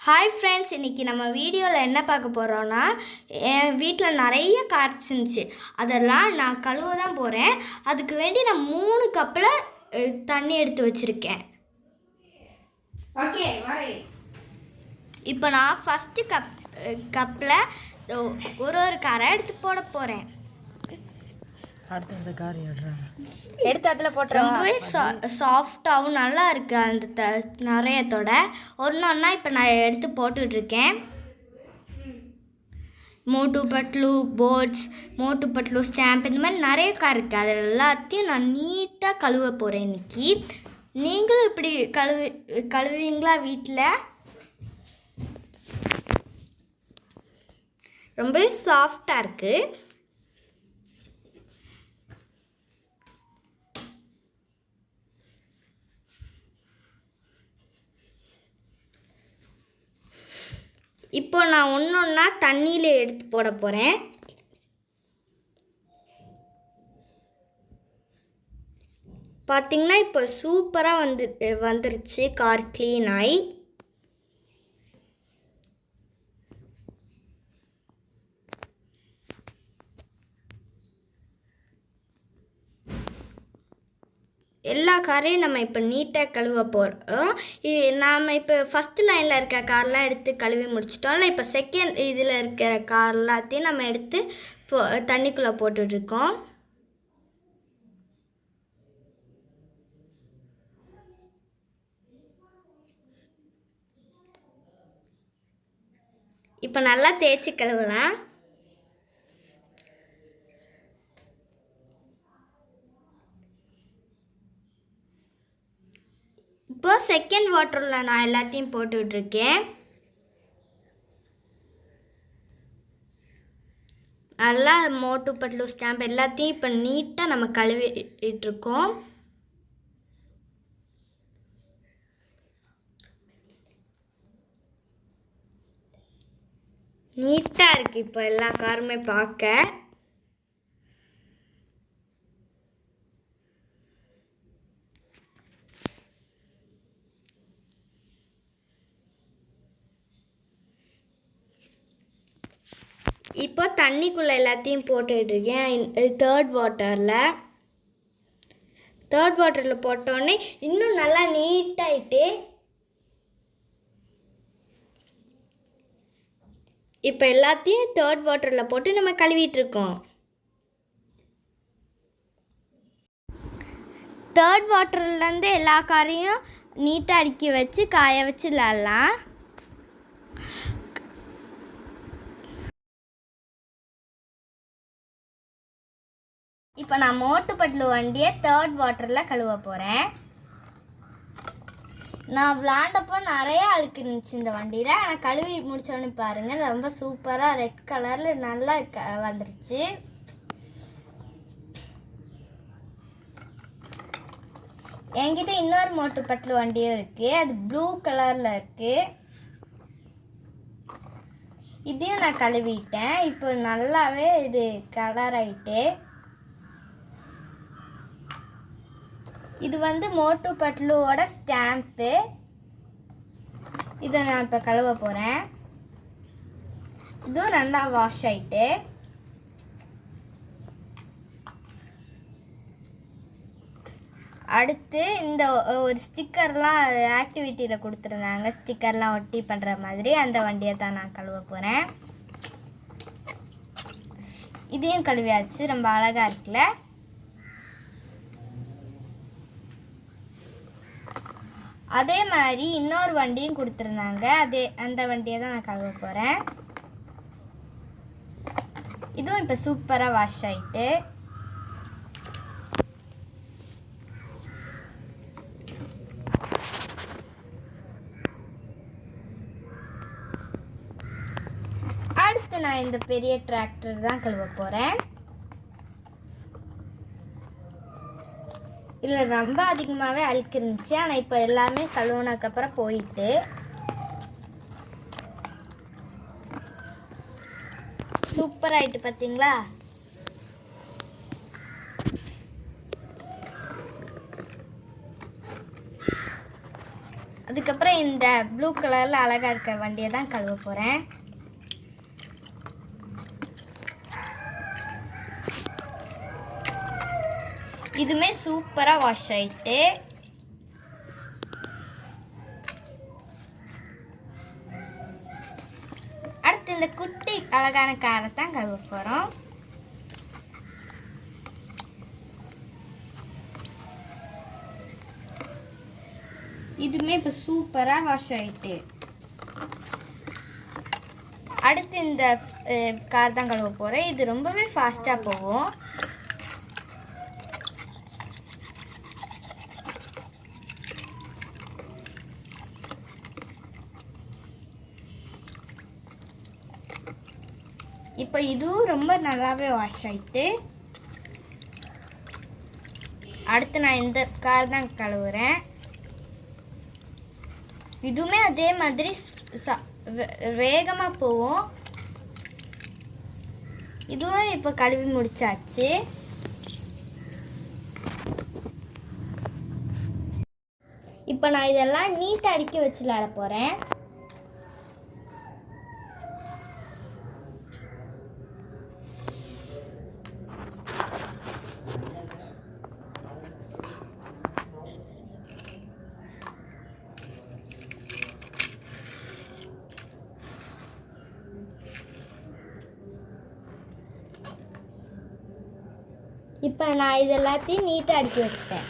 Hi friends, இன்றைக்கி நம்ம வீடியோவில் என்ன பார்க்க போகிறோன்னா, என் வீட்டில் நிறைய கார்ஸ் இருந்துச்சு. அதெல்லாம் நான் கழுவ தான் போகிறேன். அதுக்கு வேண்டி நான் 3 கப்பில் தண்ணி எடுத்து வச்சுருக்கேன். ஓகே, இப்போ நான் ஃபஸ்ட்டு கப்பில் ஒரு காரை எடுத்து போட போகிறேன். அடுத்த கார் எடுத்து அதில் போட்டு ரொம்பவே சாஃப்டாகவும் நல்லா இருக்குது. அந்த நிறையத்தோட ஒன்றா இப்போ நான் எடுத்து போட்டுட்ருக்கேன். மோட்டு பட்லு போர்ட்ஸ், மோட்டு பட்லு ஸ்டாம்ப், இந்த மாதிரி நிறைய கார் இருக்குது. அது எல்லாத்தையும் நான் நீட்டாக கழுவ போகிறேன் இன்றைக்கி. நீங்களும் இப்படி கழுவீங்களா வீட்டில்? ரொம்பவே சாஃப்டாக இருக்குது. இப்போ நான் ஒன்றா தண்ணியில் எடுத்து போட போகிறேன். பார்த்திங்கன்னா இப்போ சூப்பராக வந்துருச்சு கார் க்ளீன் ஆகி. எல்லா காரையும் நம்ம இப்போ நீட்டாக கழுவ போகிறோம். நாம் இப்போ ஃபஸ்ட்டு லைனில் இருக்க கார்லாம் எடுத்து கழுவி முடிச்சிட்டோம்ல. இப்போ செகண்ட் இதில் இருக்கிற கார் எல்லாத்தையும் நம்ம எடுத்து தண்ணிக்குள்ளே போட்டுட்ருக்கோம். இப்போ நல்லா தேய்ச்சி கழுவலாம். இப்போ செகண்ட் வாட்டரில் நான் எல்லாத்தையும் போட்டுட்ருக்கேன். நல்லா மோட்டு பட்லு ஸ்டாம்ப் எல்லாத்தையும் இப்போ நீட்டாக நம்ம கழுவிட்டுருக்கோம். நீட்டாக இருக்குது இப்போ எல்லா காருமே பார்க்க. இப்போ தண்ணிக்குள்ளே எல்லாத்தையும் போட்டுட்ருக்கேன். தேர்ட் வாட்டரில் போட்டோடனே இன்னும் நல்லா நீட்டாகிட்டு இப்போ எல்லாத்தையும் தேர்ட் வாட்டரில் போட்டு நம்ம கழுவிட்டுருக்கோம். தேர்ட் வாட்டர்லேருந்து எல்லா காரையும் நீட்டாக அடுக்கி வச்சு காய வச்சு விளாட்லாம். இப்போ நான் மோட்டு பட்லு வண்டியை தேர்ட் வாட்டரில் கழுவ போகிறேன். நான் விளாண்டப்போ நிறைய அழுக்கு இருந்துச்சு இந்த வண்டியில். ஆனால் கழுவி முடித்தோன்னு பாருங்கள், ரொம்ப சூப்பராக ரெட் கலரில் நல்லா வந்துருச்சு. என்கிட்ட இன்னொரு மோட்டு பட்லு வண்டியும் இருக்குது. அது ப்ளூ கலரில் இருக்குது. இதையும் நான் கழுவிட்டேன். இப்போ நல்லாவே இது கலர் ஆகிட்டு. இது மோட்டு பட்லுவோட ஸ்டாம்ப்பு. இதை நான் இப்போ கழுவ போகிறேன். இதுவும் நல்லா வாஷ் ஆகிட்டு. அடுத்து இந்த ஒரு ஸ்டிக்கர்லாம் ஆக்டிவிட்டியில் கொடுத்துருந்தாங்க, ஸ்டிக்கர்லாம் ஒட்டி பண்ணுற மாதிரி. அந்த வண்டியை தான் நான் கழுவ போகிறேன். இதையும் கழுவியாச்சு. ரொம்ப அழகாக இருக்குல்ல? அதே மாதிரி இன்னொரு வண்டியும் கொடுத்துருந்தாங்க. அந்த வண்டியை தான் நான் கழுவ போகிறேன். இதுவும் இப்போ சூப்பராக வாஷ் ஆகிட்டு. அடுத்து நான் இந்த பெரிய டிராக்டர் தான் கழுவ போகிறேன். இதில் ரொம்ப அதிகமாகவே அழுக்கு இருந்துச்சு. ஆனால் இப்போ எல்லாமே கழுவுனதுக்கப்புறம் போயிட்டு சூப்பராகிட்டு பார்த்தீங்களா? அதுக்கப்புறம் இந்த ப்ளூ கலரில் அழகாக இருக்கிற வண்டியை தான் கழுவ போகிறேன். இதுவுமே சூப்பராக வாஷ் ஆயிட்டு. அடுத்து இந்த குட்டி அழகான காரை தான் கழுவ போகிறோம். இதுவுமே இப்போ சூப்பராக வாஷ் ஆயிட்டு. அடுத்து இந்த கார் தான் கழுவ போகிறேன். இது ரொம்பவே ஃபாஸ்ட்டாக போகும். இப்போ இதுவும் ரொம்ப நல்லாவே வாஷ் ஆயிட்டு. அடுத்து நான் இந்த கார் தான் கழுவுறேன். இதுவுமே அதே மாதிரி வேகமாக போகும். இதுவும் இப்போ கழுவி முடிச்சாச்சு. இப்போ நான் இதெல்லாம் நீட்டாக அடுக்கி வச்சு விளையாட போகிறேன். இப்போ நான் இது எல்லாத்தையும் நீட்டாக அடுக்கி வச்சிட்டேன்.